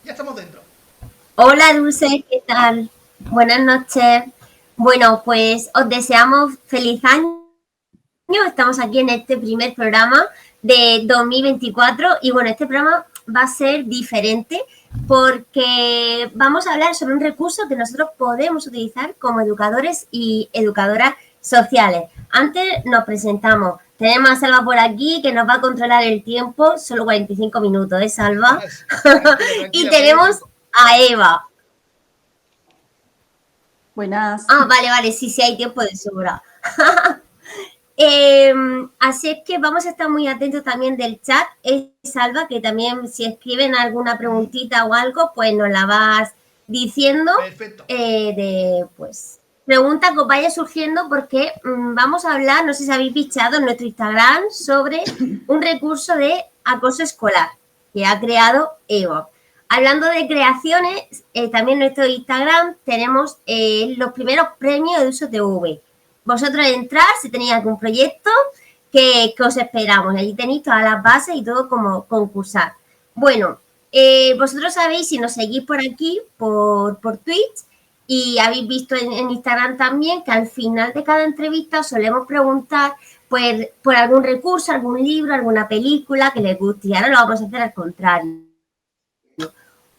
Ya estamos dentro. Hola Dulce, ¿qué tal? Buenas noches. Bueno, pues os deseamos feliz año. Estamos aquí en este primer programa de 2024 y bueno, este programa va a ser diferente porque vamos a hablar sobre un recurso que nosotros podemos utilizar como educadores y educadoras sociales. Antes nos presentamos. Tenemos a Salva por aquí que nos va a controlar el tiempo, solo 45 minutos, ¿eh, Salva? Tranquila, Y tranquila, que hay tenemos tiempo. a Eva. Buenas. Vale, sí, hay tiempo de sobra. Así es que vamos a estar muy atentos también del chat. Salva, que también si escriben alguna preguntita o algo, pues nos la vas diciendo. Perfecto. Pues, pregunta que os vaya surgiendo porque vamos a hablar, no sé si habéis fichado en nuestro Instagram, sobre un recurso de acoso escolar que ha creado Evo. Hablando de creaciones, también en nuestro Instagram tenemos los primeros premios de Uso TV. Vosotros entrar si tenéis algún proyecto que os esperamos. Allí tenéis todas las bases y todo como concursar. Bueno, vosotros sabéis, si nos seguís por aquí, por Twitch, y habéis visto en Instagram también, que al final de cada entrevista solemos preguntar pues, por algún recurso, algún libro, alguna película que les guste. Y ahora lo vamos a hacer al contrario.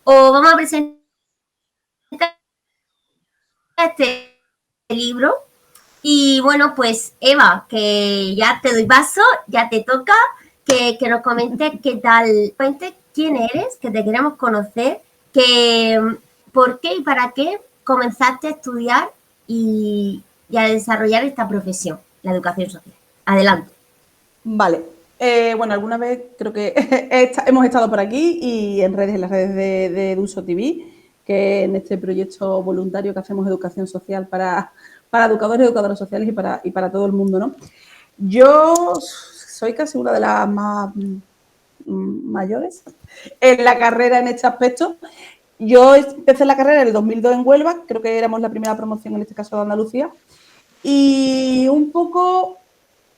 O vamos a presentar este libro. Y bueno, pues Eva, que ya te doy paso, ya te toca que nos comentes qué tal, cuente quién eres, que te queremos conocer, que por qué y para qué comenzaste a estudiar y a desarrollar esta profesión, la educación social. Adelante. Vale. Bueno, alguna vez creo que hemos estado por aquí y en las redes de Uso TV, que en este proyecto voluntario que hacemos educación social para educadores y educadoras sociales y para todo el mundo, ¿no? Yo soy casi una de las más mayores en la carrera en este aspecto. Yo empecé la carrera en el 2002 en Huelva, creo que éramos la primera promoción en este caso de Andalucía, y un poco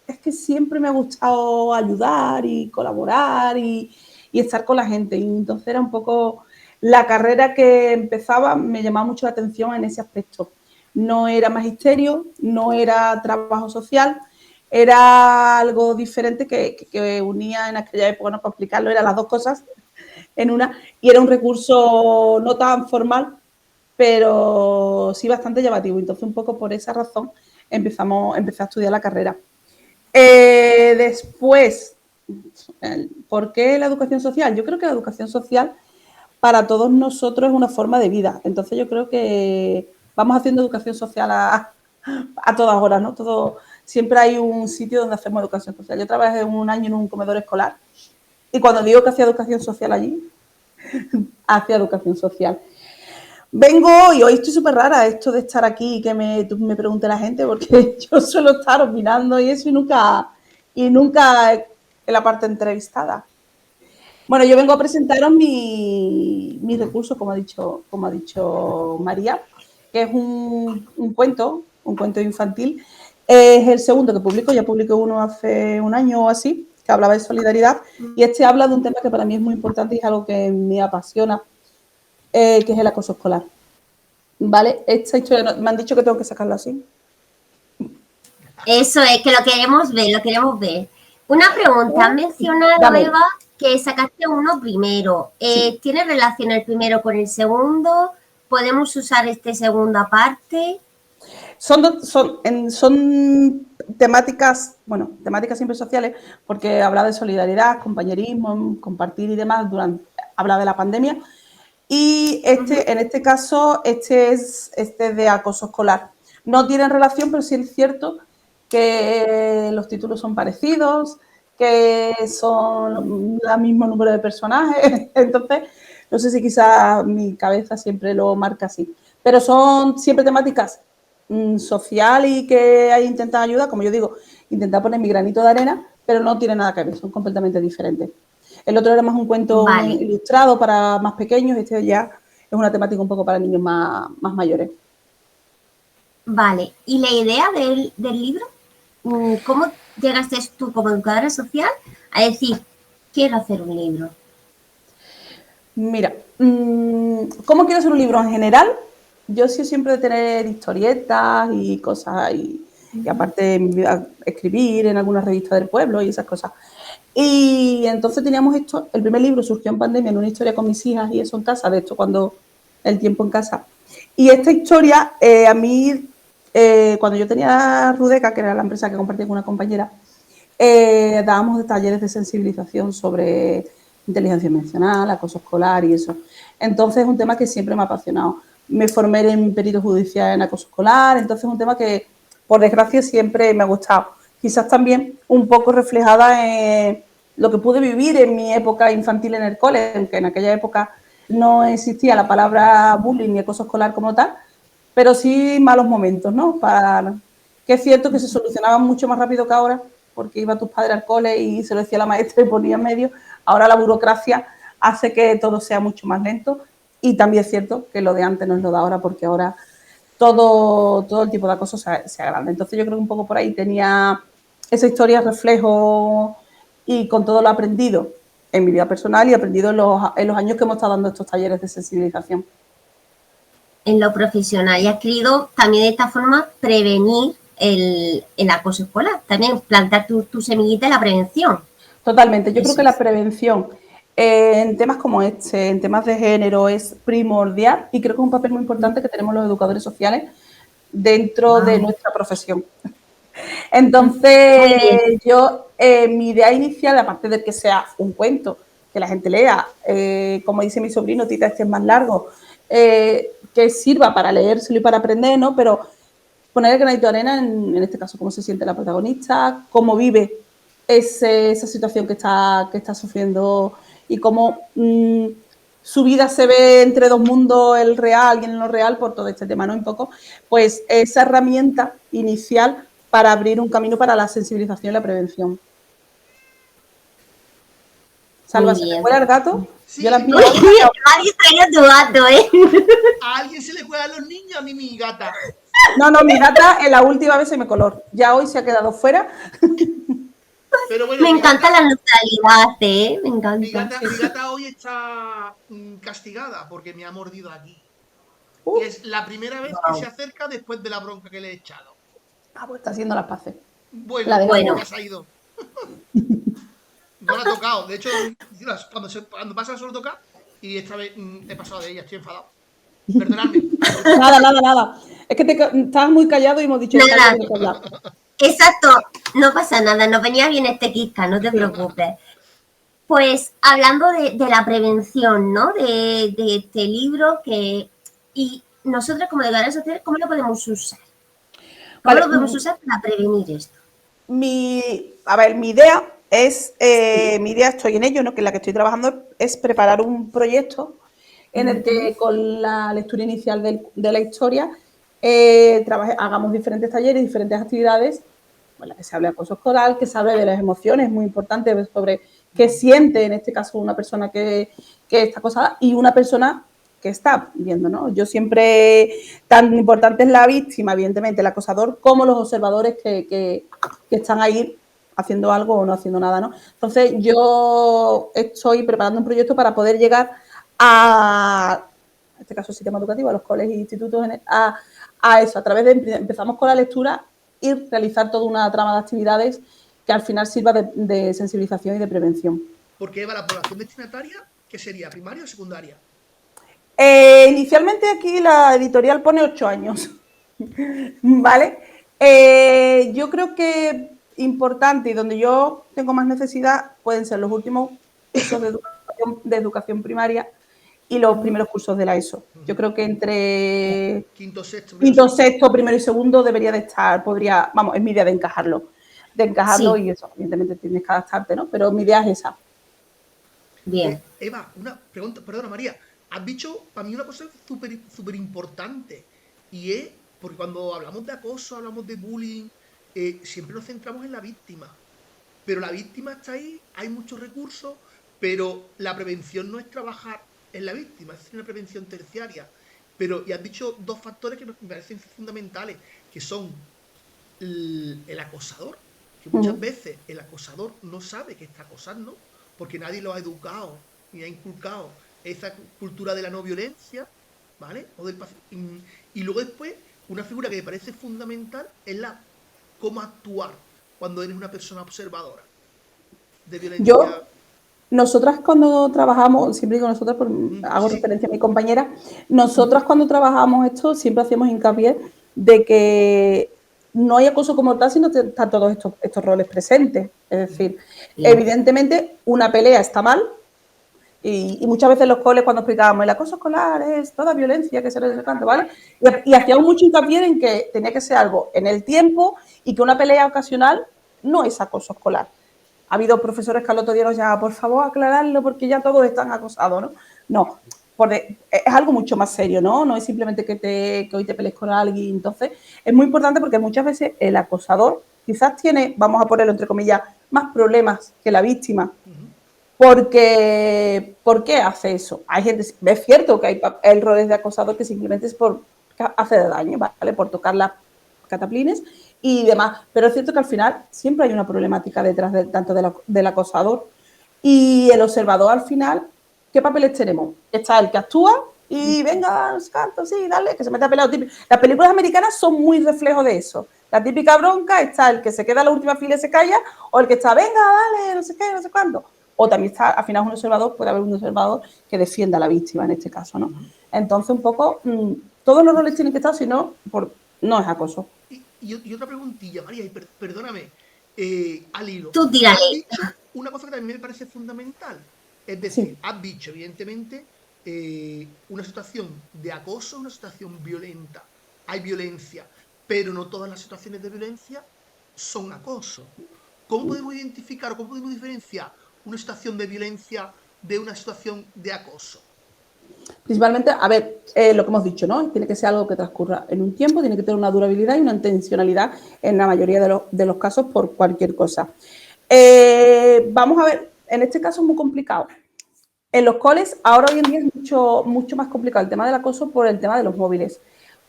es que siempre me ha gustado ayudar y colaborar y estar con la gente. Y entonces era un poco la carrera que empezaba, me llamaba mucho la atención en ese aspecto. No era magisterio, no era trabajo social, era algo diferente que unía en aquella época, no para explicarlo, eran las dos cosas en una, y era un recurso no tan formal, pero sí bastante llamativo. Entonces, un poco por esa razón empecé a estudiar la carrera. Después, ¿por qué la educación social? Yo creo que la educación social para todos nosotros es una forma de vida. Entonces yo creo que vamos haciendo educación social a todas horas, ¿no? Siempre hay un sitio donde hacemos educación social. Yo trabajé un año en un comedor escolar y cuando digo que hacía educación social allí, hacía educación social. Vengo y hoy estoy súper rara esto de estar aquí y que me pregunte la gente porque yo suelo estar opinando y eso y nunca en la parte entrevistada. Bueno, yo vengo a presentaros mi recurso, como ha dicho María, que es un cuento infantil. Es el segundo que publico, ya publiqué uno hace un año o así, que hablaba de solidaridad, y este habla de un tema que para mí es muy importante y es algo que me apasiona, que es el acoso escolar. ¿Vale? Esta historia, me han dicho que tengo que sacarlo así. Eso es, que lo queremos ver, lo queremos ver. Una pregunta, has mencionado, Dame. Eva, que sacaste uno primero. Sí. ¿Tiene relación el primero con el segundo? ¿Podemos usar este segundo aparte? Son temáticas, bueno, temáticas siempre sociales, porque habla de solidaridad, compañerismo, compartir y demás, habla de la pandemia. Y en este caso, este es de acoso escolar. No tienen relación, pero sí es cierto que los títulos son parecidos, que son el mismo número de personajes. Entonces, no sé si quizás mi cabeza siempre lo marca así. Pero son siempre temáticas social y que hay intentar ayudar, como yo digo, intentar poner mi granito de arena, pero no tiene nada que ver, son completamente diferentes. El otro era más un cuento ilustrado para más pequeños, este ya es una temática un poco para niños más mayores. Vale, ¿y la idea del libro? ¿Cómo llegaste tú como educadora social a decir, quiero hacer un libro? Mira, ¿cómo quiero hacer un libro en general? Yo soy siempre de tener historietas y cosas, y aparte escribir en alguna revista del pueblo y esas cosas. Y entonces teníamos esto, el primer libro surgió en pandemia, en una historia con mis hijas y eso en casa, de esto cuando el tiempo en casa. Y esta historia, a mí, cuando yo tenía Rudeca, que era la empresa que compartía con una compañera, dábamos talleres de sensibilización sobre inteligencia emocional, acoso escolar y eso. Entonces es un tema que siempre me ha apasionado. Me formé en perito judicial en acoso escolar, entonces es un tema que, por desgracia, siempre me ha gustado. Quizás también un poco reflejada en lo que pude vivir en mi época infantil en el cole, aunque en aquella época no existía la palabra bullying ni acoso escolar como tal, pero sí malos momentos, ¿no? Que es cierto que se solucionaban mucho más rápido que ahora, porque iba tus padres al cole y se lo decía la maestra y ponía en medio. Ahora la burocracia hace que todo sea mucho más lento, y también es cierto que lo de antes no es lo de ahora, porque ahora todo el tipo de acoso se agranda. Entonces yo creo que un poco por ahí tenía esa historia reflejo, y con todo lo aprendido en mi vida personal y aprendido en los años que hemos estado dando estos talleres de sensibilización. En lo profesional y has querido también de esta forma prevenir el acoso escolar, también plantar tu semillita de la prevención. Totalmente. Yo creo Eso que la es. prevención en temas como este, en temas de género, es primordial, y creo que es un papel muy importante que tenemos los educadores sociales dentro de Wow. nuestra profesión. Muy Entonces, bien. mi idea inicial, aparte de que sea un cuento, que la gente lea, como dice mi sobrino, Tita, este es más largo, que sirva para leérselo y para aprender, ¿no? Pero poner el granito de arena en este caso, cómo se siente la protagonista, cómo vive esa situación que está sufriendo, y cómo su vida se ve entre dos mundos, el real y el no real, por todo este tema, ¿no? Un poco, pues esa herramienta inicial para abrir un camino para la sensibilización y la prevención. Muy Salva, ¿se te bien. cuela el gato? Yo la Sí, mía Uy, la única alguien traía tu gato, ¿eh? a alguien se le cuelan los niños, a mí mi gata. No, no, mi gata en la última vez se me coló. Ya hoy se ha quedado fuera. Pero bueno, Me encanta la neutralidad, ¿eh? Me encanta. Sí, mi sí. gata hoy está castigada porque me ha mordido aquí. Uh, Y es la primera vez que se Wow. acerca después de la bronca que le he echado. pues está haciendo las paces. La Bueno, dejamos. Bueno, ya se ha ido. No la ha tocado. De hecho, cuando pasa solo toca, y esta vez he pasado de ella, estoy enfadado. Perdonadme. Nada, nada, nada. Es que estabas muy callado y hemos dicho, Salva nada, tiene que hablar. exacto, no pasa nada, nos venía bien este Kika, no te preocupes. Pues hablando de la prevención, ¿no? De este libro y nosotros como educadores sociales, ¿cómo lo podemos usar? ¿Cómo Vale, lo podemos usar para prevenir esto? mi idea es, mi idea, estoy en ello, ¿no? Que en la que estoy trabajando es preparar un proyecto en el que, con la lectura inicial de la historia, hagamos diferentes talleres, diferentes actividades, en las que se hable de acoso escolar, que se hable de las emociones, muy importante, sobre qué siente, en este caso, una persona que está acosada y una persona que está viendo, ¿no? Yo siempre, tan importante es la víctima, evidentemente, el acosador, como los observadores que están ahí haciendo algo o no haciendo nada, ¿no? Entonces, yo estoy preparando un proyecto para poder llegar en este caso, el sistema educativo, a los colegios e institutos, a eso, a través de, empezamos con la lectura y realizar toda una trama de actividades que al final sirva de sensibilización y de prevención. Porque Eva, la población destinataria, ¿qué sería? ¿Primaria o secundaria? Inicialmente aquí la editorial pone 8 años, ¿vale? Yo creo que importante, y donde yo tengo más necesidad, pueden ser los últimos cursos de educación primaria y los primeros cursos de la ESO. Yo creo que entre Quinto, sexto, primero, quinto, segundo. sexto, primero y segundo debería de estar, vamos, es mi idea de encajarlo, Sí, y eso, evidentemente tienes que adaptarte, ¿no? Pero mi idea es esa. bien. Eva, una pregunta, perdona María, has dicho para mí una cosa súper importante, y es, porque cuando hablamos de acoso, hablamos de bullying, siempre nos centramos en la víctima, pero la víctima está ahí, hay muchos recursos, pero la prevención no es trabajar en la víctima, es una prevención terciaria. Pero, y has dicho dos factores que me parecen fundamentales, que son el acosador, que muchas veces el acosador no sabe que está acosando, porque nadie lo ha educado ni ha inculcado esa cultura de la no violencia, ¿vale? Y luego después, una figura que me parece fundamental es la cómo actuar cuando eres una persona observadora de Yo, violencia. nosotras cuando trabajamos, siempre digo nosotras, hago Sí, referencia a mi compañera, nosotras cuando trabajamos esto siempre hacemos hincapié de que no hay acoso como tal, sino que están todos estos roles presentes. Es decir, evidentemente una pelea está mal, y muchas veces los coles cuando explicábamos el acoso escolar es toda violencia que se le tanto, ¿vale? Y hacíamos mucho hincapié en que tenía que ser algo en el tiempo y que una pelea ocasional no es acoso escolar. Ha habido profesores que al otro día nos llamaban, por favor, aclararlo porque ya todos están acosados, ¿no? No, porque es algo mucho más serio, ¿no? No es simplemente que hoy te pelees con alguien. Entonces, es muy importante porque muchas veces el acosador quizás tiene, vamos a ponerlo entre comillas, más problemas que la víctima. Porque, ¿por qué hace eso? Hay gente, es cierto que hay roles de acosador que simplemente es por hacer daño, ¿vale? Por tocar las cataplines y demás. Pero es cierto que al final siempre hay una problemática detrás tanto del acosador y el observador al final. ¿Qué papeles tenemos? Está el que actúa y venga, canto, sí, dale, que se mete a pelear. Las películas americanas son muy reflejo de eso. La típica bronca está el que se queda en la última fila y se calla, o el que está, venga, dale, no sé qué, no sé cuándo. O también está, al final, un observador, puede haber un observador que defienda a la víctima en este caso, ¿no? Entonces, un poco, todos los roles tienen que estar, si no, no es acoso. Y otra preguntilla, María, y perdóname, al hilo. Tú Tú has tírale. dicho una cosa que también me parece fundamental. Es decir, Sí. has dicho, evidentemente, una situación de acoso, una situación violenta. Hay violencia, pero no todas las situaciones de violencia son acoso. ¿Cómo podemos identificar o cómo podemos diferenciar una situación de violencia de una situación de acoso? Principalmente, a ver, lo que hemos dicho, ¿no? Tiene que ser algo que transcurra en un tiempo, tiene que tener una durabilidad y una intencionalidad en la mayoría de los casos por cualquier cosa. Vamos a ver, en este caso es muy complicado. En los coles, ahora hoy en día es mucho más complicado el tema del acoso por el tema de los móviles.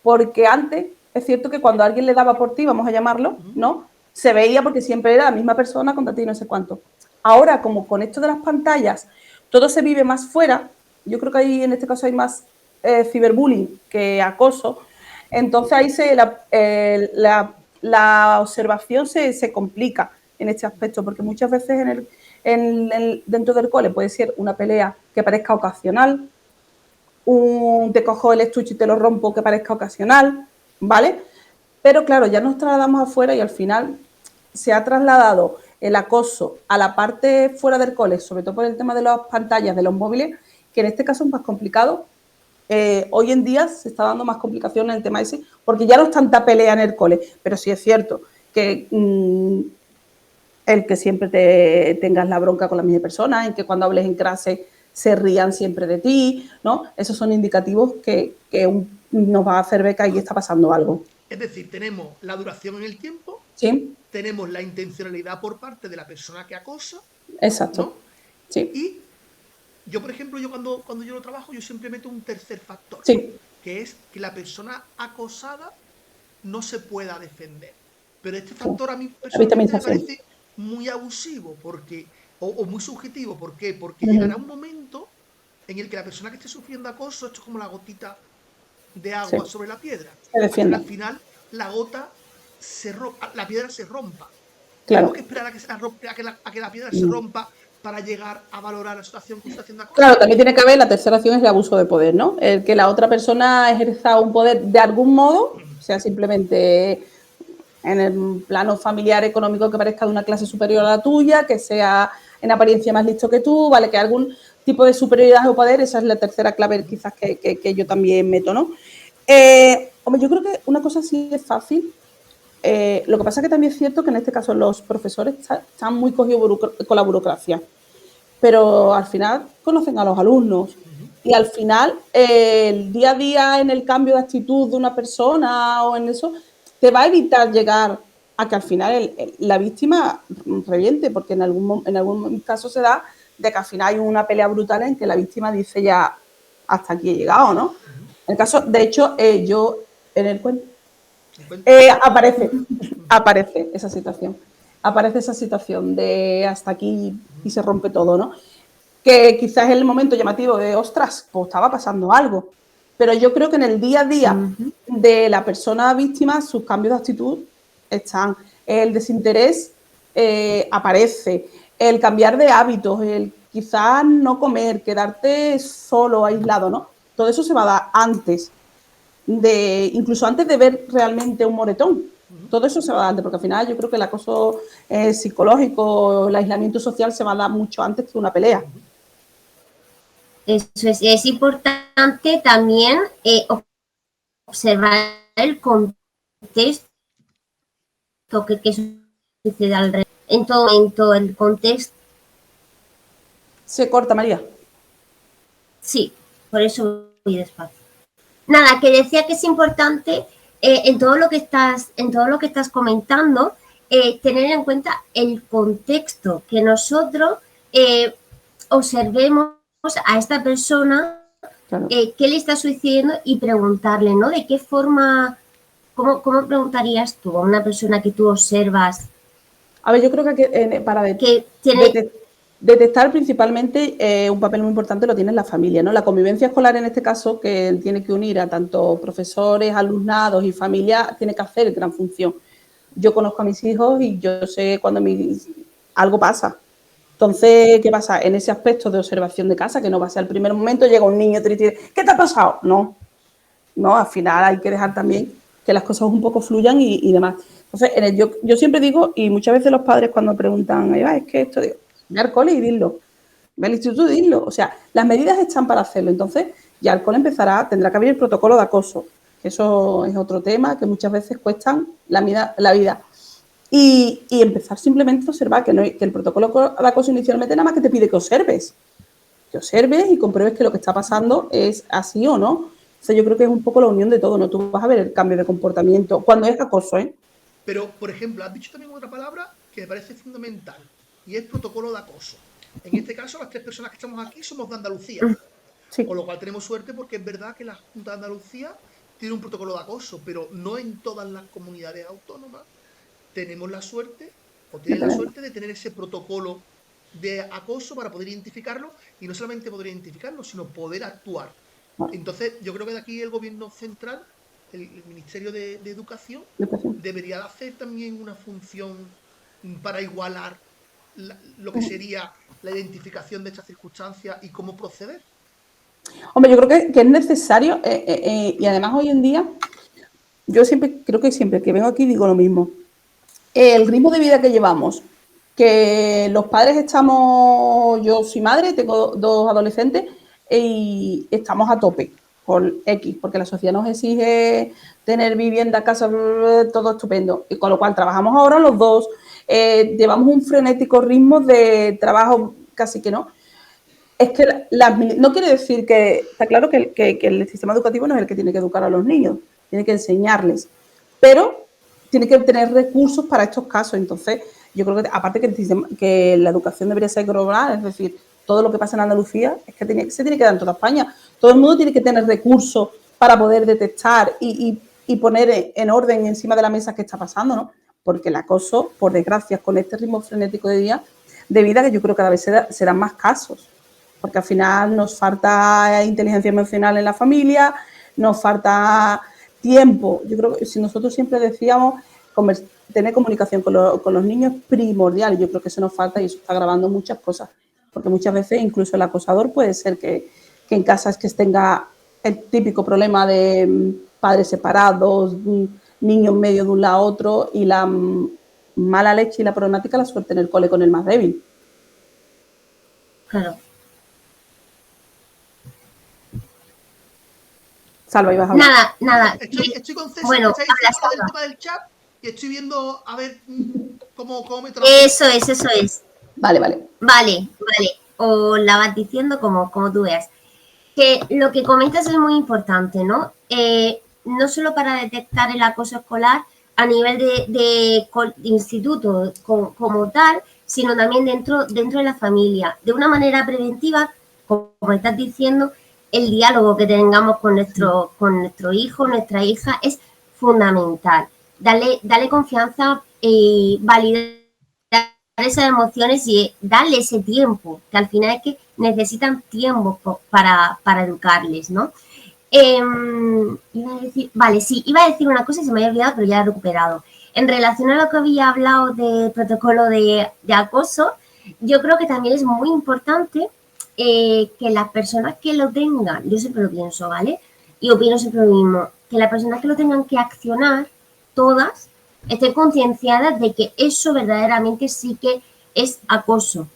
Porque antes, es cierto que cuando alguien le daba por ti, vamos a llamarlo, ¿no? Se veía porque siempre era la misma persona contra ti, no sé cuánto. Ahora, como con esto de las pantallas, todo se vive más fuera, yo creo que ahí en este caso hay más ciberbullying que acoso, entonces ahí la observación se complica en este aspecto, porque muchas veces dentro del cole puede ser una pelea que parezca ocasional, te cojo el estuche y te lo rompo que parezca ocasional, ¿vale? Pero claro, ya nos trasladamos afuera y al final se ha trasladado el acoso a la parte fuera del cole, sobre todo por el tema de las pantallas, de los móviles, que en este caso es más complicado. Hoy en día se está dando más complicación en el tema ese, porque ya no es tanta pelea en el cole, pero sí es cierto que el que siempre tengas la bronca con la misma persona, en que cuando hables en clase se rían siempre de ti, ¿no? Esos son indicativos que nos va a hacer ver que ahí está pasando algo. Es decir, tenemos la duración en el tiempo, ¿Sí? tenemos la intencionalidad por parte de la persona que acosa, Exacto. ¿no? Sí. Y yo, por ejemplo, cuando yo lo trabajo, yo siempre meto un tercer factor, Sí. que es que la persona acosada no se pueda defender. Pero este Sí. factor a mí La personalmente me victimización. parece muy abusivo o muy subjetivo. ¿Por qué? Porque llegará Uh-huh. un momento en el que la persona que esté sufriendo acoso, esto es como la gotita de Sí. agua sobre la piedra, Se hasta que defienda. al final la gota la piedra se rompa. Tenemos Claro. que esperar a que la piedra se rompa para llegar a valorar la situación que está haciendo acoso. Claro, también tiene que haber, la tercera acción es el abuso de poder, ¿no? El que la otra persona ejerza un poder de algún modo, sea simplemente en el plano familiar económico que parezca de una clase superior a la tuya, que sea en apariencia más listo que tú, ¿vale? Que algún tipo de superioridad o poder, esa es la tercera clave quizás que yo también meto, ¿no? Hombre, yo creo que una cosa sí es fácil. Lo que pasa es que también es cierto que en este caso los profesores están muy cogidos con la burocracia, pero al final conocen a los alumnos y al final el día a día en el cambio de actitud de una persona o en eso te va a evitar llegar a que al final la víctima reviente, porque en algún caso se da de que al final hay una pelea brutal en que la víctima dice ya hasta aquí he llegado, ¿no? En el caso, de hecho, yo en el cuento aparece esa situación. Aparece esa situación de hasta aquí y se rompe todo, ¿no? que quizás es el momento llamativo de, ostras, pues estaba pasando algo. Pero yo creo que en el día a día de la persona víctima, sus cambios de actitud están. El desinterés aparece, el cambiar de hábitos, el quizás no comer, quedarte solo, aislado, ¿no? Todo eso se va a dar antes incluso antes de ver realmente un moretón. Todo eso se va a dar antes, porque al final yo creo que el acoso psicológico, el aislamiento social se va a dar mucho antes que una pelea. Eso es importante también observar el contexto que sucede alrededor. En todo momento, el contexto. Se corta, María. Sí, por eso voy despacio. Nada, que decía que es importante en todo lo que estás comentando, tener en cuenta el contexto, que nosotros observemos a esta persona Claro. qué le está sucediendo y preguntarle, ¿no? De qué forma, ¿cómo preguntarías tú a una persona que tú observas? A ver, yo creo que para detectar principalmente un papel muy importante lo tiene la familia, ¿no? La convivencia escolar en este caso, que tiene que unir a tanto profesores, alumnados y familia, tiene que hacer gran función. Yo conozco a mis hijos y yo sé cuando algo pasa. Entonces, ¿qué pasa? En ese aspecto de observación de casa, que no va a ser al primer momento, llega un niño triste y dice, ¿qué te ha pasado? No, al final hay que dejar también que las cosas un poco fluyan y demás. Entonces, yo siempre digo, y muchas veces los padres cuando preguntan, es que esto, digo, ve al cole y dilo, ve al instituto y dilo. O sea, las medidas están para hacerlo. Entonces, ya el cole tendrá que haber el protocolo de acoso, que eso es otro tema que muchas veces cuestan la vida. Y empezar simplemente a observar que el protocolo de acoso inicialmente nada más que te pide que observes y compruebes que lo que está pasando es así o no. O sea, yo creo que es un poco la unión de todo, ¿no? Tú vas a ver el cambio de comportamiento cuando es acoso, ¿eh? Pero, por ejemplo, has dicho también otra palabra que me parece fundamental, y es protocolo de acoso. En este caso, las 3 personas que estamos aquí somos de Andalucía, Sí. con lo cual tenemos suerte porque es verdad que la Junta de Andalucía tiene un protocolo de acoso, pero no en todas las comunidades autónomas tenemos la suerte, o tienen la suerte de tener ese protocolo de acoso para poder identificarlo, y no solamente poder identificarlo, sino poder actuar. Entonces, yo creo que de aquí el gobierno central, el Ministerio de Educación, debería de hacer también una función para igualar lo que sería la identificación de estas circunstancias y cómo proceder. Hombre, yo creo que es necesario y además hoy en día, yo creo que siempre que vengo aquí digo lo mismo. El ritmo de vida que llevamos, que los padres yo soy madre, tengo 2 adolescentes y estamos a tope por X, porque la sociedad nos exige tener vivienda, casa, todo estupendo, y con lo cual trabajamos ahora los 2, llevamos un frenético ritmo de trabajo casi que no. Es que no quiere decir que, está claro que el sistema educativo no es el que tiene que educar a los niños, tiene que enseñarles, pero tiene que tener recursos para estos casos. Entonces, yo creo que aparte que la educación debería ser global, es decir, todo lo que pasa en Andalucía es que se tiene que dar en toda España. Todo el mundo tiene que tener recursos para poder detectar y poner en orden encima de la mesa qué está pasando, ¿no? Porque el acoso, por desgracia, con este ritmo frenético de vida, que yo creo que cada vez serán más casos. Porque al final nos falta inteligencia emocional en la familia, nos falta tiempo. Yo creo que si nosotros siempre decíamos tener comunicación con los niños es primordial, y yo creo que eso nos falta y eso está agravando muchas cosas. Porque muchas veces incluso el acosador puede ser que en casa es que tenga el típico problema de padres separados, niños medio de un lado a otro, y la mala leche y la problemática la suele tener el cole con el más débil. Claro. Salva, ibas a hablar. Nada. Estoy con César, bueno, que está diciendo del tema del chat, y estoy viendo a ver cómo me trabajo. Eso es. Vale. O la vas diciendo como tú veas. Que lo que comentas es muy importante, ¿no? No solo para detectar el acoso escolar a nivel de instituto como tal, sino también dentro de la familia. De una manera preventiva, como estás diciendo, el diálogo que tengamos con nuestro hijo, nuestra hija, es fundamental. Dale confianza y validar esas emociones y darle ese tiempo, que al final es que necesitan tiempo para educarles, ¿no? Iba a decir, vale, sí, iba a decir una cosa y se me había olvidado, pero ya la he recuperado. En relación a lo que había hablado del protocolo de acoso, yo creo que también es muy importante que las personas que lo tengan, yo siempre lo pienso, ¿vale? Y opino siempre lo mismo, que las personas que lo tengan que accionar, todas, estén concienciadas de que eso verdaderamente sí que es acoso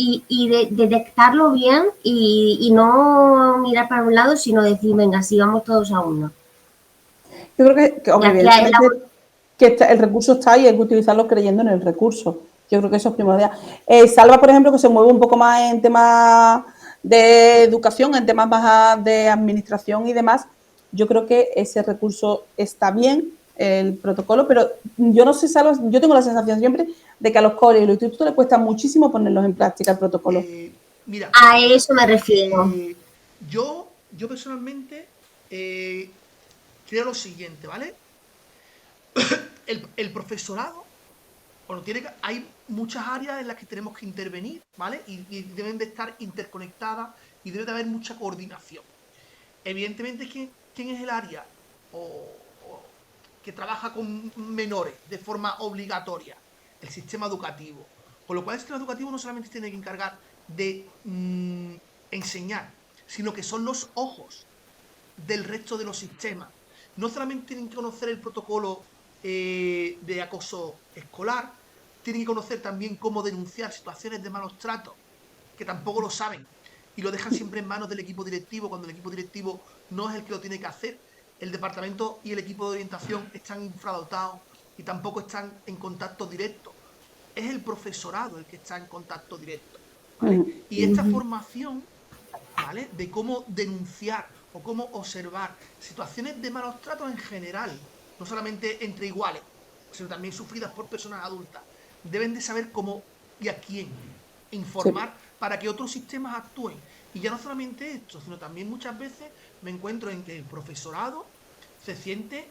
y detectarlo bien y no mirar para un lado, sino decir, venga, sí, vamos todos a uno. Yo creo que, Y hombre, aquí hay la... evidentemente que el recurso está y hay que utilizarlo creyendo en el recurso. Yo creo que eso es primordial. Salva, por ejemplo, que se mueve un poco más en temas de educación, en temas más de administración y demás. Yo creo que ese recurso está bien, el protocolo, pero yo no sé, Salva, yo tengo la sensación siempre de que a los coles y los institutos les cuesta muchísimo ponerlos en práctica el protocolo. Mira, A eso me refiero. yo personalmente creo lo siguiente, ¿vale? El profesorado, bueno, hay muchas áreas en las que tenemos que intervenir, ¿vale? Y deben de estar interconectadas y debe de haber mucha coordinación. Evidentemente, ¿quién es el área o que trabaja con menores de forma obligatoria? El sistema educativo. Con lo cual, el sistema educativo no solamente tiene que encargar de enseñar, sino que son los ojos del resto de los sistemas. No solamente tienen que conocer el protocolo de acoso escolar, tienen que conocer también cómo denunciar situaciones de malos tratos, que tampoco lo saben, y lo dejan siempre en manos del equipo directivo, cuando el equipo directivo no es el que lo tiene que hacer. El departamento y el equipo de orientación están infradotados y tampoco están en contacto directo. Es el profesorado el que está en contacto directo, ¿vale? Y esta formación, ¿vale? De cómo denunciar o cómo observar situaciones de malos tratos en general, no solamente entre iguales, sino también sufridas por personas adultas. Deben de saber cómo y a quién Sí, informar para que otros sistemas actúen. Y ya no solamente esto, sino también muchas veces me encuentro en que el profesorado se siente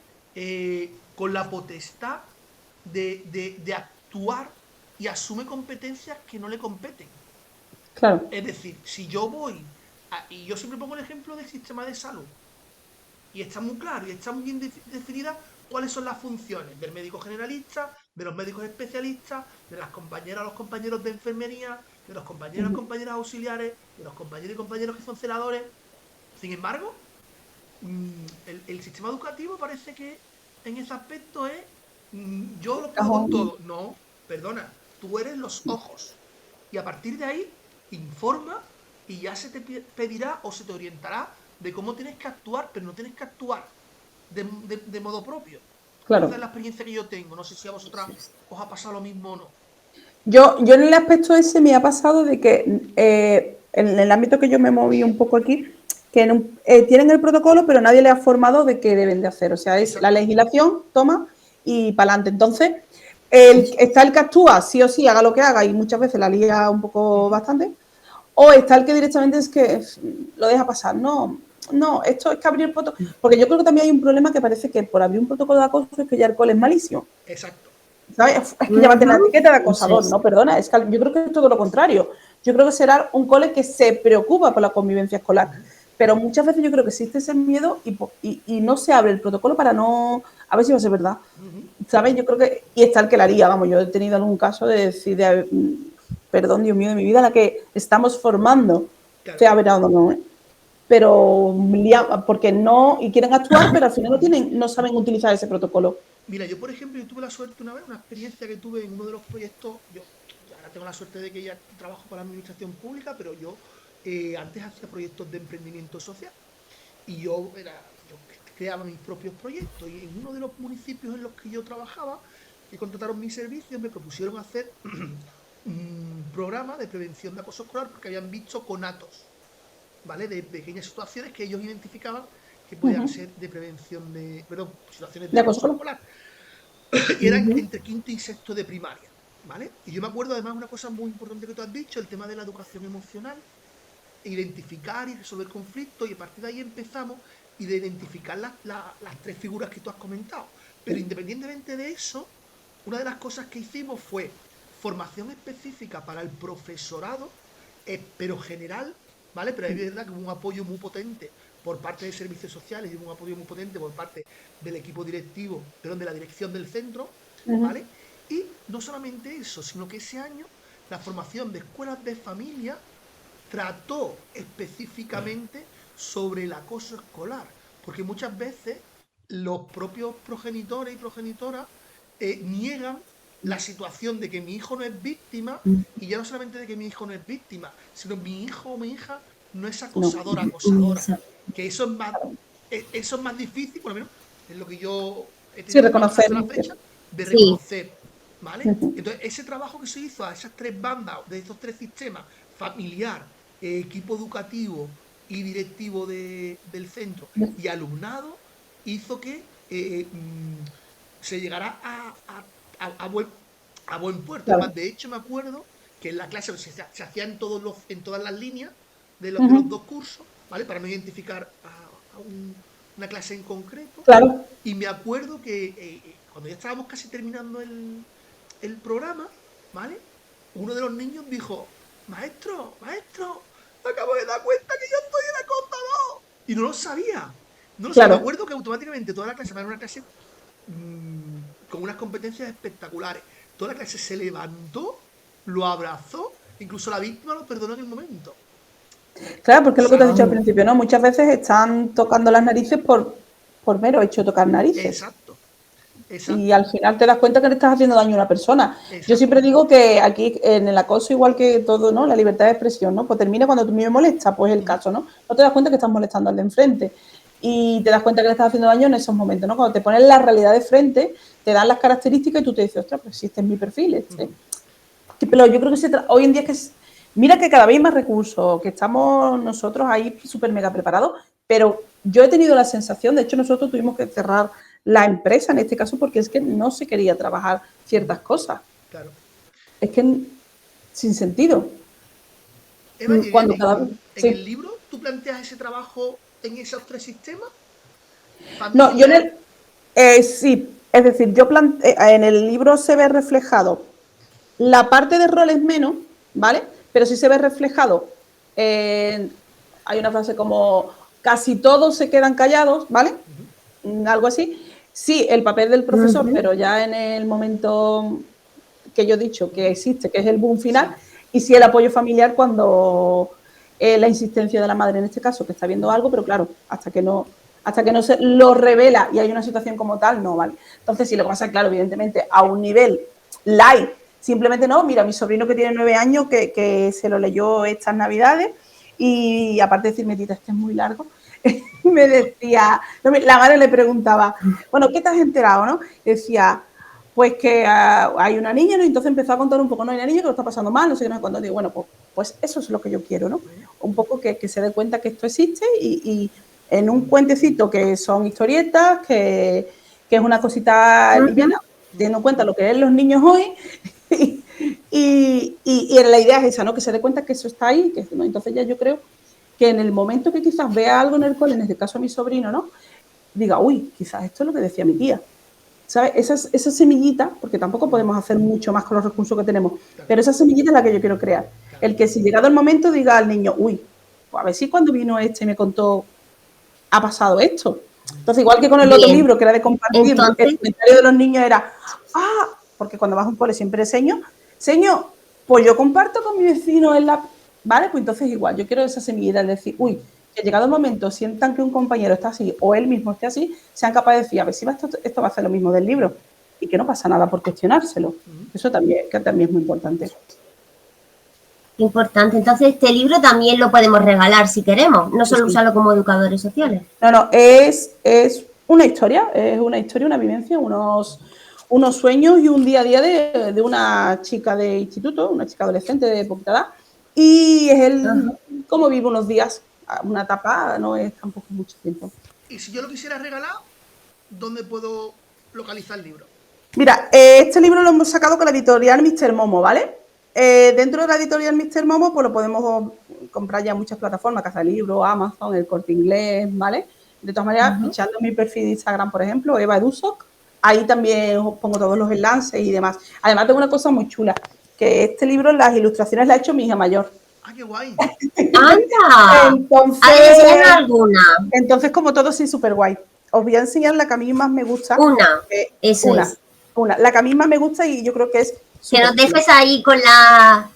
con la potestad de actuar y asume competencias que no le competen. claro. Es decir, si yo voy, y yo siempre pongo el ejemplo del sistema de salud, y está muy claro y está muy bien definida cuáles son las funciones del médico generalista, de los médicos especialistas, de las compañeras o los compañeros de enfermería, de los compañeros y compañeras auxiliares, de los compañeros y compañeros que son celadores. Sin embargo, el sistema educativo parece que en ese aspecto es yo lo puedo con Cajón. todo. No, perdona, tú eres los ojos. Y a partir de ahí, informa y ya se te pedirá o se te orientará de cómo tienes que actuar, pero no tienes que actuar de modo propio. Esa es Claro. la experiencia que yo tengo. No sé si a vosotras os ha pasado lo mismo o no. Yo en el aspecto ese me ha pasado de que en el ámbito que yo me moví un poco aquí, que tienen el protocolo, pero nadie les ha formado de qué deben de hacer. O sea, es la Exacto. legislación, toma y para adelante. Entonces, está el que actúa, sí o sí, haga lo que haga, y muchas veces la lía un poco Ujú. bastante, o está el que directamente es que lo deja pasar. No, no, esto es que abrir el protocolo. Porque yo creo que también hay un problema que parece que por abrir un protocolo de acoso es que ya el cole es malísimo. Exacto. ¿Sabes? Es que llévate la etiqueta de Eso acosador, es. no, perdona, es que yo creo que es todo lo contrario. Yo creo que será un cole que se preocupa por la convivencia escolar, Ujú. pero muchas veces yo creo que existe ese miedo y no se abre el protocolo para no, a ver si va a ser verdad, Ujú. ¿sabes? Yo creo que, y está el que la haría, vamos, yo he tenido algún caso de decir, perdón, Dios mío, de mi vida, la que estamos formando, Claro. sea verdad o no, ¿eh? Pero porque no, y quieren actuar, pero al final no saben utilizar ese protocolo. Mira, yo por ejemplo, yo tuve la suerte una vez, una experiencia que tuve en uno de los proyectos, yo ahora tengo la suerte de que ya trabajo para la administración pública, pero yo antes hacía proyectos de emprendimiento social y yo creaba mis propios proyectos y en uno de los municipios en los que yo trabajaba, que contrataron mis servicios, me propusieron hacer un programa de prevención de acoso escolar porque habían visto conatos, ¿vale? De pequeñas situaciones que ellos identificaban que podían ser de prevención de, perdón, situaciones de ¿De acoso acoso escolar? escolar. Y eran entre quinto y sexto de primaria, ¿vale? Y yo me acuerdo además una cosa muy importante que tú has dicho, el tema de la educación emocional, identificar y resolver conflictos, y a partir de ahí empezamos y de identificar las tres figuras que tú has comentado. Pero independientemente de eso, una de las cosas que hicimos fue formación específica para el profesorado, pero general, ¿vale? Pero es verdad que hubo un apoyo muy potente por parte de servicios sociales y un apoyo muy potente por parte del equipo directivo, perdón, de la dirección del centro, ¿vale? Y no solamente eso, sino que ese año la formación de escuelas de familia trató específicamente sobre el acoso escolar, porque muchas veces los propios progenitores y progenitoras niegan la situación de que mi hijo no es víctima, y ya no solamente de que mi hijo no es víctima, sino mi hijo o mi hija no es No, acosadora, acosadora, Esa- que eso es más difícil, por lo menos es lo que yo he sí, tenido que trabajar reconocer. hasta la fecha, de Sí, reconocer, ¿vale? Entonces, ese trabajo que se hizo a esas tres bandas, de estos tres sistemas, familiar, equipo educativo y directivo del centro y alumnado, hizo que se llegara a buen puerto. Claro. Además, de hecho, me acuerdo que en la clase se hacía en todas las líneas de los Ujú, dos cursos, ¿vale? Para no identificar una clase en concreto. claro, Y me acuerdo que cuando ya estábamos casi terminando el programa, ¿vale? Uno de los niños dijo, maestro, maestro, me acabo de dar cuenta que yo estoy en acostador. Y no lo sabía. No lo sabía. Me claro. acuerdo que automáticamente toda la clase, era una clase con unas competencias espectaculares. Toda la clase se levantó, lo abrazó, incluso la víctima lo perdonó en el momento. Claro, porque es lo que te has ¿Sabes? dicho al principio, ¿no? Muchas veces están tocando las narices por mero hecho de tocar narices. Exacto, Y exacto, al final te das cuenta que le estás haciendo daño a una persona. Yo siempre exacto. digo que aquí en el acoso, igual que todo, ¿no? La libertad de expresión, ¿no? Pues termina cuando tú me molestas, pues el Ujú, caso, ¿no? No te das cuenta que estás molestando al de enfrente. Y te das cuenta que le estás haciendo daño en esos momentos, ¿no? Cuando te pones la realidad de frente, te dan las características y tú te dices, ostras, pues si este es mi perfil, este. ujú. Pero yo creo que hoy en día es que mira que cada vez hay más recursos, que estamos nosotros ahí súper mega preparados, pero yo he tenido la sensación, de hecho nosotros tuvimos que cerrar la empresa en este caso porque es que no se quería trabajar ciertas cosas. Claro. Es que sin sentido. Eva, ¿y Cuando cada vez... en el Sí. libro tú planteas ese trabajo en esos tres sistemas? No, yo en Familia. el... sí, es decir, en el libro se ve reflejado la parte de roles menos, ¿vale? Pero sí se ve reflejado. Hay una frase como casi todos se quedan callados, ¿vale? Ujú, Algo así. Sí, el papel del profesor, ujú, pero ya en el momento que yo he dicho que ujú. existe, que es el boom final, Sí. y sí el apoyo familiar cuando la insistencia de la madre en este caso, que está viendo Ujú, algo, pero claro, hasta que no se lo revela y hay una situación como tal, no, ¿vale? Entonces, sí, lo que pasa, claro, evidentemente, a un nivel light, simplemente no, mira, mi sobrino que tiene 9 años, que se lo leyó estas navidades, y aparte de decirme, tita, este es muy largo, me decía, no, la madre le preguntaba, bueno, ¿qué te has enterado, no? Decía, pues que hay una niña, ¿no? Y entonces empezó a contar un poco, ¿no? Hay una niña que lo está pasando mal, no sé qué, no sé cuándo. Digo, bueno, pues eso es lo que yo quiero, ¿no? ujú, Un poco que se dé cuenta que esto existe y en un cuentecito que son historietas, que es una cosita ujú. liviana, teniendo en cuenta lo que es los niños hoy. Y la idea es esa, ¿no? Que se dé cuenta que eso está ahí, que, ¿no? Entonces ya yo creo que en el momento que quizás vea algo en el cole, en este caso a mi sobrino, ¿no? Diga, uy, quizás esto es lo que decía mi tía. ¿Sabes? Esa semillita, porque tampoco ujú. podemos hacer mucho más con los recursos que tenemos, Claro, pero esa semillita es la que yo quiero crear. claro. El que si llegado el momento diga al niño, uy, pues a ver si cuando vino este y me contó ha pasado esto. Ujú. Entonces, igual que con el otro Bien. libro, que era de compartir, el Entonces, comentario de los niños era, porque cuando vas a un cole siempre enseño, señor, pues yo comparto con mi vecino en la... ¿Vale? Pues entonces igual, yo quiero esa semillita, es decir, uy, que llegado el momento sientan que un compañero está así o él mismo esté así, sean capaces de decir, a ver si esto va a ser lo mismo del libro y que no pasa nada por cuestionárselo. Ujú. Eso también, que también es muy importante. importante. Entonces, este libro también lo podemos regalar si queremos, no Sí, solo sí. usarlo como educadores sociales. No, no, es una historia, una vivencia, unos sueños y un día a día de una chica de instituto, una chica adolescente de poquita edad, y es Ajá. cómo vive unos días, una etapa, no es tampoco mucho tiempo. Y si yo lo quisiera regalar, ¿dónde puedo localizar el libro? Mira, este libro lo hemos sacado con la editorial Mr. Momo, ¿vale? Dentro de la editorial Mr. Momo, pues lo podemos comprar ya en muchas plataformas, Casa Libro, Amazon, El Corte Inglés, ¿vale? De todas maneras, Ajá. fichando mi perfil de Instagram, por ejemplo, Eva Edusoc, ahí también os pongo todos los enlaces y demás. Además, tengo una cosa muy chula. que este libro, las ilustraciones las ha hecho mi hija mayor. ¡Ah, qué guay! ¡Anda! Entonces, A ver, enséñanos alguna. entonces, como todo, sí, súper guay. Os voy a enseñar la que a mí más me gusta. Una, eso Una, es. la que a mí más me gusta y yo creo que es Que súper nos chula. dejes ahí con la... ¡Qué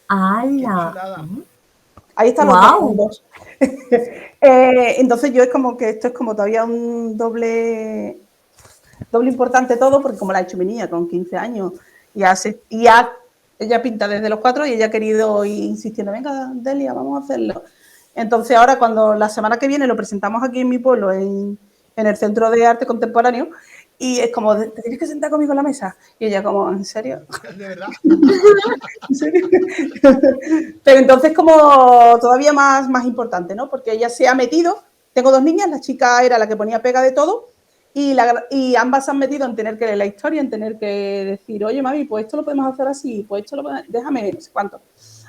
¡Hala! chulada! Ahí están los ¡Guau! dos mundos. Entonces yo es como que esto es como todavía un doble importante todo, porque como la ha hecho mi niña con 15 años, ella pinta desde los 4 y ella ha querido ir insistiendo, venga, Delia, vamos a hacerlo. Entonces ahora cuando la semana que viene lo presentamos aquí en mi pueblo, en el Centro de Arte Contemporáneo, y es como, ¿te tienes que sentar conmigo en la mesa? Y ella como, ¿en serio? ¿De verdad? ¿En serio? Pero entonces como todavía más importante, ¿no? Porque ella se ha metido, tengo 2 niñas, la chica era la que ponía pega de todo y ambas se han metido en tener que leer la historia, en tener que decir, oye, mami, pues esto lo podemos hacer así, pues esto déjame, no sé cuánto.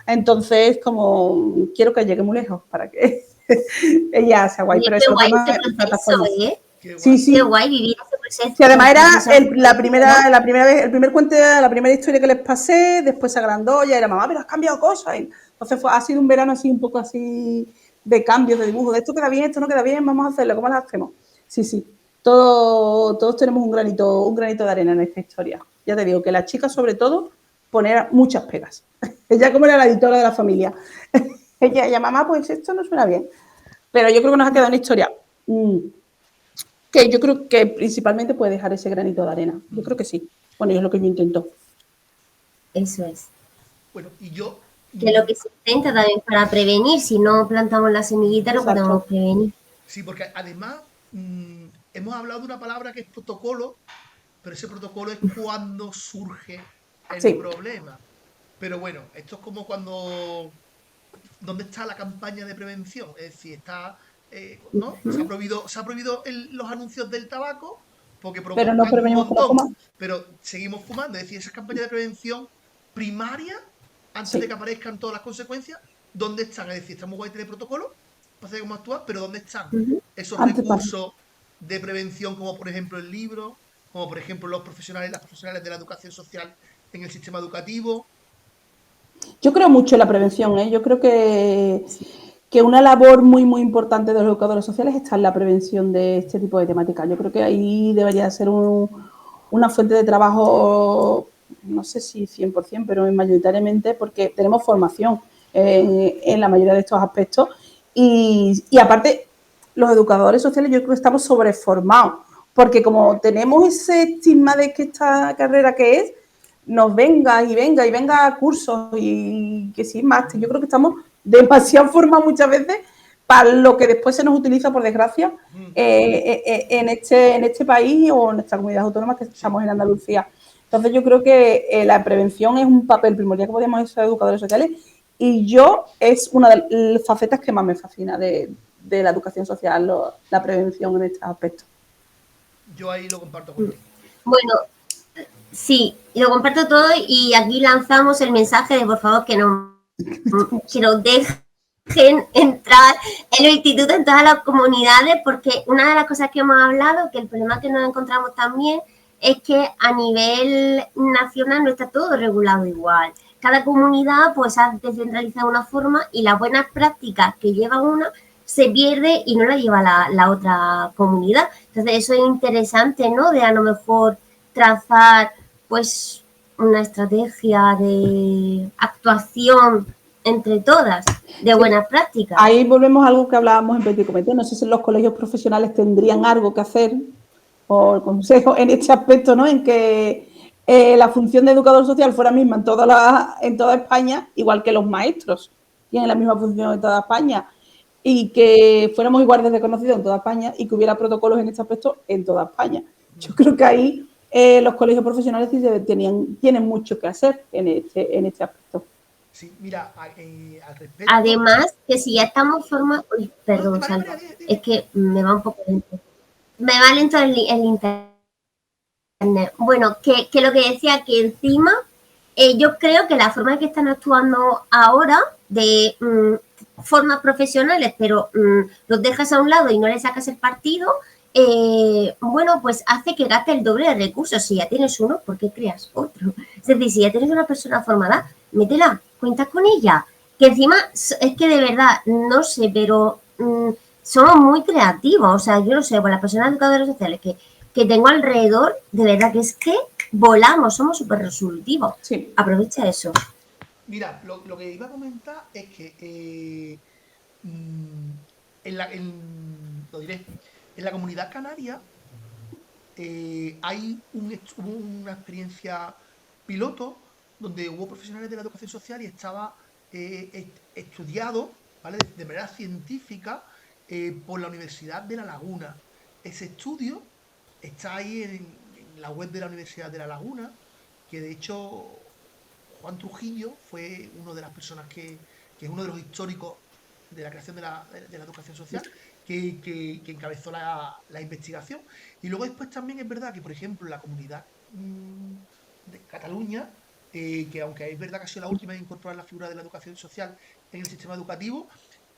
Entonces, como quiero que llegue muy lejos para que ella sea guay, Oye, pero qué eso lo guay podemos ese hacer en proceso, plataforma. ¿eh? ¡Qué guay! Sí, Qué sí. guay vivir ese proceso. Sí, además era proceso la primera vez, el primer cuento, la primera historia que les pasé, después se agrandó, ya era mamá, pero has cambiado cosas. Entonces ha sido un verano así, un poco así de cambios de dibujo, de esto queda bien, esto no queda bien, vamos a hacerlo, ¿cómo lo hacemos? Sí, sí. Todos tenemos un granito de arena en esta historia. Ya te digo que la chica, sobre todo, poner muchas pegas. Ella como era la editora de la familia. ella, mamá, pues esto no suena bien. Pero yo creo que nos ha quedado una historia que yo creo que principalmente puede dejar ese granito de arena. Yo creo que sí. Bueno, es lo que yo intento. Eso es. Bueno, y yo... Que lo que se intenta también para prevenir, si no plantamos la semillita no Exacto. podemos prevenir. Sí, porque además hemos hablado de una palabra que es protocolo, pero ese protocolo es cuando surge el Sí. problema. Pero bueno, esto es como cuando... ¿Dónde está la campaña de prevención? Es decir, está... ¿no? Se ha prohibido los anuncios del tabaco porque Pero no provocan un prevenimos con la montón, fuma. pero seguimos fumando. Es decir, esa campaña de prevención primaria, antes Sí. de que aparezcan todas las consecuencias, ¿dónde están? Es decir, estamos guay tener protocolos para saber cómo actuar, pero ¿dónde están esos Antes recursos de prevención, como por ejemplo el libro, como por ejemplo los profesionales, las profesionales de la educación social en el sistema educativo? Yo creo mucho en la prevención, ¿eh? Yo creo que una labor muy importante de los educadores sociales está en la prevención de este tipo de temáticas. Yo creo que ahí debería ser una fuente de trabajo, no sé si 100%, pero mayoritariamente, porque tenemos formación en la mayoría de estos aspectos y aparte los educadores sociales yo creo que estamos sobreformados, porque como tenemos ese estigma de que esta carrera que es, nos venga a cursos y que sí, máster. Yo creo que estamos demasiado formados muchas veces para lo que después se nos utiliza, por desgracia, en este país o en nuestra comunidad autónoma que estamos en Andalucía. Entonces yo creo que la prevención es un papel primordial que podemos ser educadores sociales y es una de las facetas que más me fascina de la educación social, la prevención en este aspecto. Yo ahí lo comparto contigo. Bueno, sí, lo comparto todo y aquí lanzamos el mensaje de por favor que nos dejen entrar en el instituto en todas las comunidades, porque una de las cosas que hemos hablado, que el problema que nos encontramos también es que a nivel nacional no está todo regulado igual. Cada comunidad pues ha descentralizado una forma y las buenas prácticas que lleva una se pierde y no la lleva la otra comunidad. Entonces eso es interesante, ¿no? De a lo mejor trazar pues una estrategia de actuación entre todas, de buenas prácticas. Ahí volvemos a algo que hablábamos en Petit Comité. No sé si los colegios profesionales tendrían algo que hacer, o el consejo, en este aspecto, ¿no? En que la función de educador social fuera misma en toda España, igual que los maestros tienen la misma función en toda España, y que fuéramos igual de reconocidos en toda España y que hubiera protocolos en este aspecto en toda España. Yo creo que ahí los colegios profesionales sí tienen mucho que hacer en este aspecto. Sí, mira, al respecto... Además, que si ya estamos formados... Uy, perdón, Salva, es que me va un poco lento. Me va lento el internet. Bueno, que lo que decía, que encima yo creo que la forma en que están actuando ahora de formas profesionales, pero los dejas a un lado y no le sacas el partido, bueno, pues hace que gaste el doble de recursos. Si ya tienes uno, ¿por qué creas otro? Es decir, si ya tienes una persona formada, métela, cuenta con ella. Que encima es que de verdad, no sé, pero somos muy creativos. O sea, yo no sé, por las personas educadoras sociales que tengo alrededor, de verdad que es que volamos, somos súper resolutivos. Sí. Aprovecha eso. Mira, lo que iba a comentar es que mm, lo diré, en la comunidad canaria hubo una experiencia piloto donde hubo profesionales de la educación social y estaba estudiado, ¿vale? De manera científica por la Universidad de La Laguna. Ese estudio está ahí en la web de la Universidad de La Laguna, que de hecho Juan Trujillo fue una de las personas que es uno de los históricos de la creación de la educación social, que encabezó la investigación. Y luego después también es verdad que, por ejemplo, la comunidad de Cataluña, que aunque es verdad que ha sido la última en incorporar la figura de la educación social en el sistema educativo,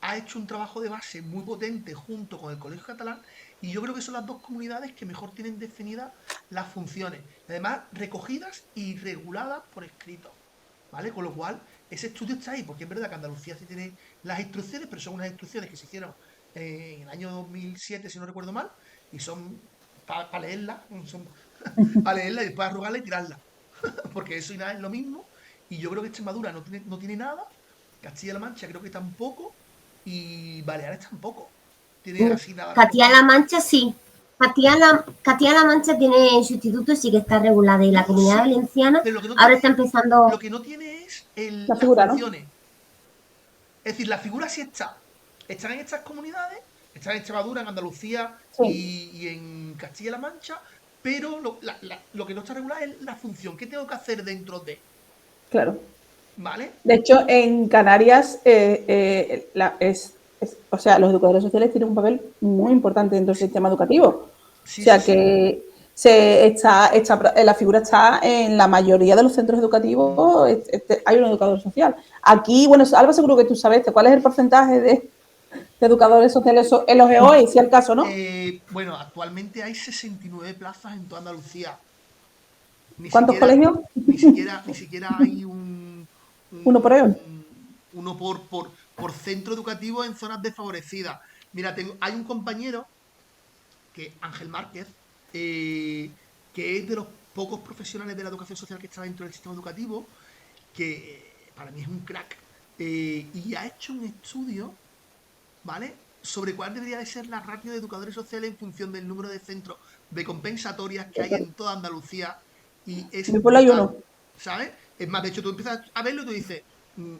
ha hecho un trabajo de base muy potente junto con el Colegio Catalán y yo creo que son las dos comunidades que mejor tienen definidas las funciones, además recogidas y reguladas por escrito, ¿vale? Con lo cual, ese estudio está ahí, porque es verdad que Andalucía sí tiene las instrucciones, pero son unas instrucciones que se hicieron en el año 2007, si no recuerdo mal, y son para leerlas, son para leerlas y después arrugarla y tirarla, porque eso y nada es lo mismo, y yo creo que Extremadura no tiene nada, Castilla-La Mancha creo que tampoco, y Baleares tampoco, tiene así nada Castilla-La recogido. Mancha sí. Castilla-La Mancha tiene su instituto y sí que está regulada. Y la No, Comunidad sí, Valenciana pero lo que no ahora está tiene, lo empezando. que no tiene es La las figura, ¿no? funciones. Es decir, la figura sí está. Están en estas comunidades, están en Extremadura, en Andalucía Sí, y en Castilla-La Mancha, pero lo que no está regulado es la función. ¿Qué tengo que hacer dentro de? claro. ¿Vale? De hecho, en Canarias, o sea, los educadores sociales tienen un papel muy importante dentro del Sí, sistema educativo. O sí, sí, sea, sí. que la figura está en la mayoría de los centros Mm. educativos, hay un educador social. Aquí, bueno, Alba, seguro que tú sabes cuál es el porcentaje de educadores sociales en los EOE, si es el caso, ¿no? Bueno, actualmente hay 69 plazas en toda Andalucía. Ni ¿Cuántos siquiera, colegios? ni siquiera hay Uno por EOE. uno por centro educativo en zonas desfavorecidas. Mira, hay un compañero que Ángel Márquez, que es de los pocos profesionales de la educación social que está dentro del sistema educativo, que para mí es un crack, y ha hecho un estudio, ¿vale? Sobre cuál debería de ser la ratio de educadores sociales en función del número de centros de compensatorias que hay en toda Andalucía, y En es mi pueblo hay brutal, uno. ¿sabes? Es más, de hecho, tú empiezas a verlo y tú dices, bueno,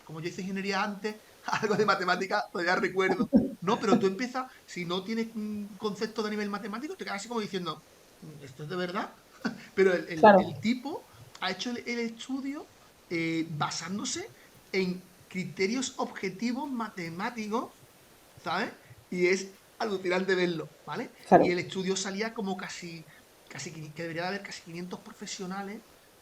como yo hice ingeniería antes, algo de matemática todavía recuerdo, ¿no? Pero tú empiezas, si no tienes un concepto de nivel matemático, te quedas así como diciendo, ¿esto es de verdad? Pero Claro. el tipo ha hecho el estudio basándose en criterios objetivos matemáticos, ¿sabes? Y es alucinante verlo, ¿vale? Y Claro. el estudio salía como que debería de haber casi 500 profesionales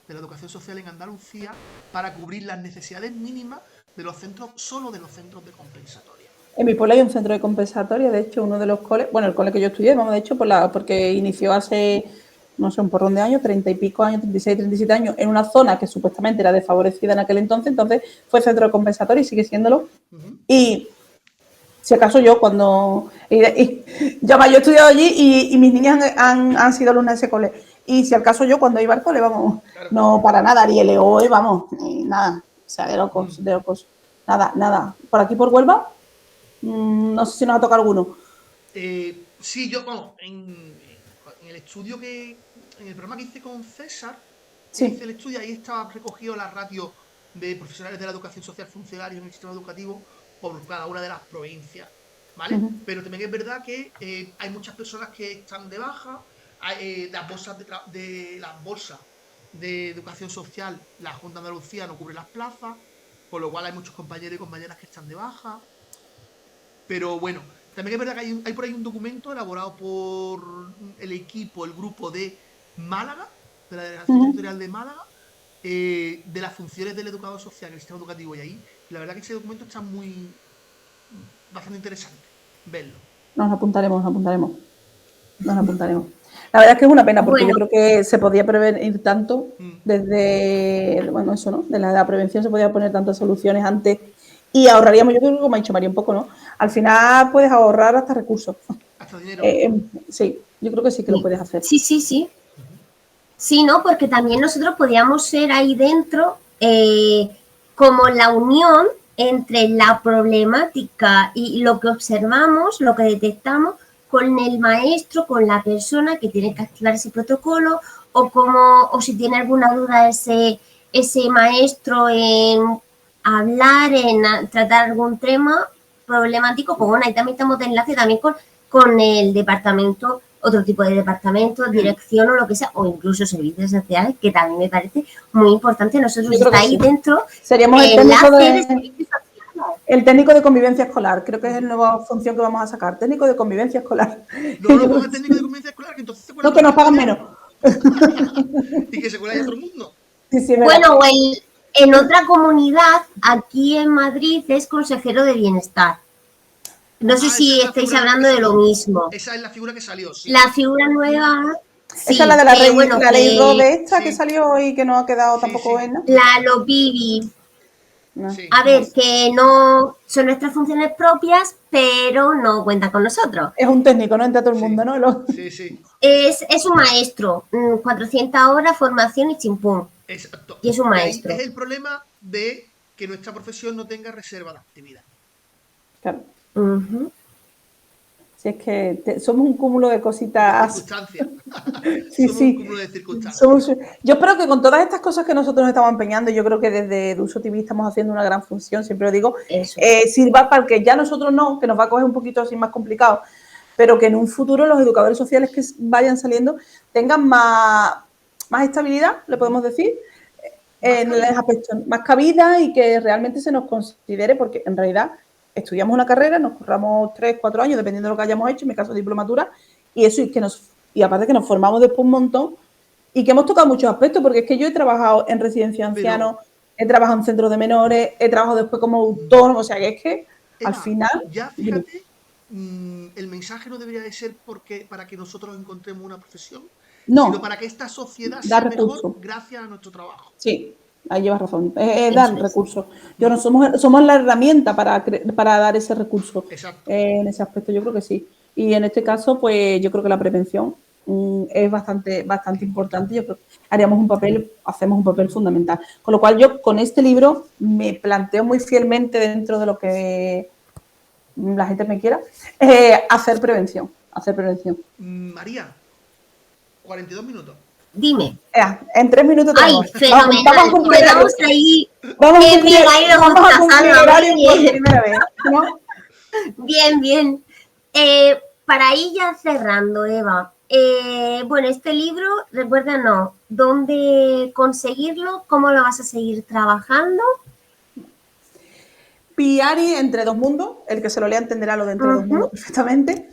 de la educación social en Andalucía para cubrir las necesidades mínimas de los centros, solo de los centros de compensatoria. En mi pueblo hay un centro de compensatoria, de hecho, uno de los coles, bueno, el cole que yo estudié, vamos, de hecho, porque inició hace, no sé, un porrón de años, 30 y pico años, 36, 37 años, en una zona que supuestamente era desfavorecida en aquel entonces fue centro de compensatoria y sigue siéndolo. Ujú. Y si acaso yo cuando, yo he estudiado allí y mis niñas han sido alumnas de ese cole. Y si al caso yo cuando iba al cole, vamos, Claro. no para nada, ni el EOE, vamos, ni nada, o sea, de locos, Mm. de locos. Nada, nada. Por aquí por Huelva, no sé si nos ha tocado alguno. Sí, yo, vamos, en el estudio en el programa que hice con César, que hice Sí. el estudio, ahí estaba recogido la ratio de profesionales de la educación social funcionarios en el sistema educativo por cada una de las provincias, ¿vale? Uh-huh. Pero también es verdad que hay muchas personas que están de baja, las bolsas de educación social, la Junta de Andalucía no cubre las plazas, con lo cual hay muchos compañeros y compañeras que están de baja. Pero bueno, también es verdad que hay por ahí un documento elaborado por el equipo, el grupo de Málaga, de la Delegación Uh-huh. Territorial de Málaga, de las funciones del educador social en el sistema educativo. Y ahí, la verdad que ese documento está bastante interesante verlo. Nos apuntaremos, nos apuntaremos. Nos apuntaremos. La verdad es que es una pena porque Bueno. yo creo que se podía prevenir tanto desde, bueno, eso, ¿no? De la prevención se podía poner tantas soluciones antes y ahorraríamos, yo creo que como ha dicho María un poco, ¿no? Al final puedes ahorrar hasta recursos. Hasta dinero. Sí, yo creo que sí que lo puedes hacer. Sí, sí, sí. Sí, ¿no? Porque también nosotros podíamos ser ahí dentro como la unión entre la problemática y lo que observamos, lo que detectamos, con el maestro, con la persona que tiene que activar ese protocolo, o si tiene alguna duda ese maestro en hablar, en tratar algún tema problemático, pues bueno, ahí también estamos de enlace también con el departamento, otro tipo de departamento, dirección o lo que sea, o incluso servicios sociales, que también me parece muy importante. Nosotros está ahí dentro. Seríamos el técnico de convivencia escolar. Creo que es la nueva función que vamos a sacar. Técnico de convivencia escolar. No pongas técnico de convivencia escolar, que entonces se cuela. No, que nos pagan menos. Y que se cuela ya todo el mundo. Sí, bueno, en otra comunidad, aquí en Madrid, es consejero de bienestar. No sé si estáis hablando de lo mismo. Esa es la figura que salió, sí. La figura nueva... Sí, esa es la de la ley Rode esta que salió y que no ha quedado tampoco buena. La LOPIBI. No. A ver, que no son nuestras funciones propias, pero no cuenta con nosotros. Es un técnico, ¿no? Entre todo el mundo, ¿no? Sí, sí. Es un maestro, 400 horas, formación y chimpún. Exacto. Y es un maestro. Es el problema de que nuestra profesión no tenga reserva de actividad. Claro. Si es que somos un cúmulo de cositas. Circunstancias. Somos un cúmulo de circunstancias. Yo espero que con todas estas cosas que nosotros nos estamos empeñando, yo creo que desde Duso TV estamos haciendo una gran función, siempre lo digo, sirva para que ya nosotros no, que nos va a coger un poquito así más complicado, pero que en un futuro los educadores sociales que vayan saliendo tengan más estabilidad, le podemos decir, en el aspecto, más cabida y que realmente se nos considere, porque en realidad estudiamos una carrera, nos curramos 3, 4 años, dependiendo de lo que hayamos hecho, en mi caso diplomatura, y eso y aparte que nos formamos después un montón y que hemos tocado muchos aspectos, porque es que yo he trabajado en residencia de ancianos, he trabajado en centros de menores, he trabajado después como autónomo, o sea que es que al final... Ya fíjate, el mensaje no debería de ser para que nosotros encontremos una profesión, sino para que esta sociedad sea mejor gracias a nuestro trabajo. Sí. Ahí llevas razón, dar recursos. Yo no somos la herramienta para dar ese recurso. En ese aspecto yo creo que sí. Y en este caso, pues yo creo que la prevención es bastante importante. Yo creo que hacemos un papel fundamental. Con lo cual yo con este libro me planteo muy fielmente dentro de lo que la gente me quiera, hacer prevención. María, 42 minutos. Dime. En 3 minutos tenemos. Ay, fenomenal. Vamos ahí. Vamos a cumplir horario por primera vez, ¿no? Bien. Para ir ya cerrando, Eva. Bueno, este libro, recuérdanos, ¿dónde conseguirlo? ¿Cómo lo vas a seguir trabajando? Piari Entre Dos Mundos, el que se lo lea entenderá lo de Entre Dos Mundos perfectamente.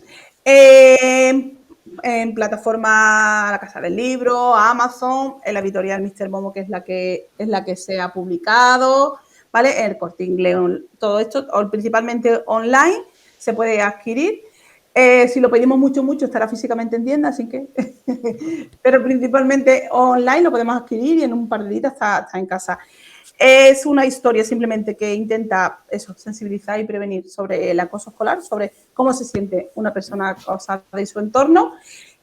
En plataforma La Casa del Libro, Amazon, en la editorial Mr. Momo, que es la que se ha publicado, ¿vale? El Corte Inglés, todo esto, principalmente online, se puede adquirir. Si lo pedimos mucho, estará físicamente en tienda, así que... pero principalmente online lo podemos adquirir y en un par de días está en casa. Es una historia simplemente que intenta sensibilizar y prevenir sobre el acoso escolar, sobre cómo se siente una persona acosada y su entorno.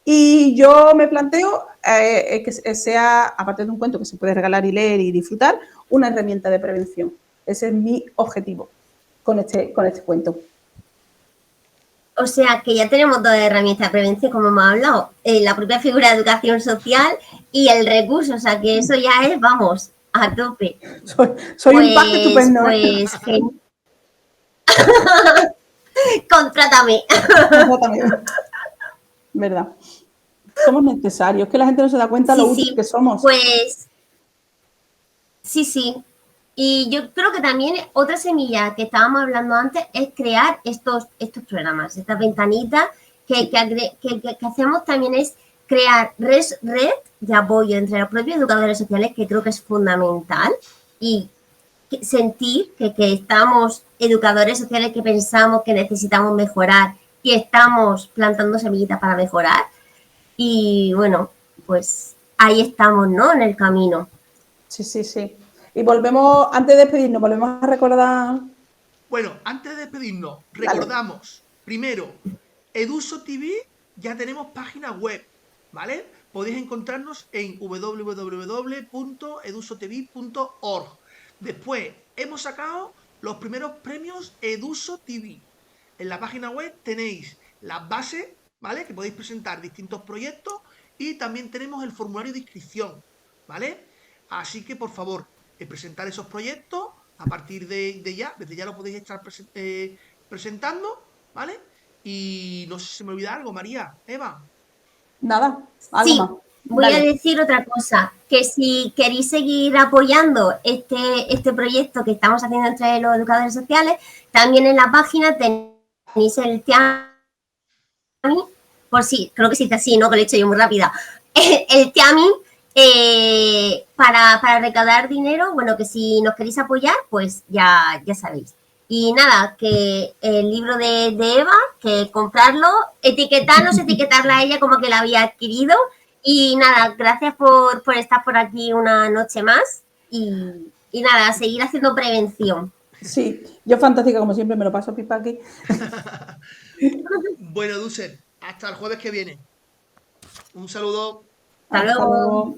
Y yo me planteo que sea, aparte de un cuento que se puede regalar y leer y disfrutar, una herramienta de prevención. Ese es mi objetivo con este cuento. O sea, que ya tenemos dos herramientas de prevención, como hemos hablado, la propia figura de educación social y el recurso, o sea, que eso ya es, vamos, a tope. Soy un pack estupendo. Contrátame. ¿Verdad? Somos necesarios, que la gente no se da cuenta lo útil que somos. Pues, sí. Y yo creo que también otra semilla que estábamos hablando antes es crear estos programas, estas ventanitas que hacemos también es crear red de apoyo entre los propios educadores sociales, que creo que es fundamental, y sentir que estamos educadores sociales que pensamos que necesitamos mejorar y estamos plantando semillitas para mejorar. Y bueno, pues ahí estamos, ¿no? En el camino. Sí, sí, sí. Y volvemos, antes de despedirnos, volvemos a recordar. Bueno, antes de despedirnos, Dale. recordamos, primero, Eduso TV, ya tenemos página web, ¿vale? Podéis encontrarnos en www.edusotv.org. Después, hemos sacado los primeros premios Eduso TV. En la página web tenéis las bases, ¿vale? Que podéis presentar distintos proyectos y también tenemos el formulario de inscripción, ¿vale? Así que, por favor, presentar esos proyectos a partir de ya, desde ya lo podéis estar presentando, ¿vale? Y no sé si se me olvida algo, María, Eva. Nada, algo Sí, más. voy a Dale. decir otra cosa, que si queréis seguir apoyando este proyecto que estamos haciendo entre los educadores sociales, también en la página tenéis el TIAMI, por si, creo que se dice así, ¿no? Que lo he hecho yo muy rápida. El TIAMI para recaudar dinero, bueno, que si nos queréis apoyar, pues ya sabéis. Y nada, que el libro de Eva, que comprarlo, etiquetarla a ella como que la había adquirido. Y nada, gracias por estar por aquí una noche más. Y nada, a seguir haciendo prevención. Sí, yo fantástica como siempre, me lo paso pipa aquí. Bueno, Dussel, hasta el jueves que viene. Un saludo. Hasta Hasta luego. luego.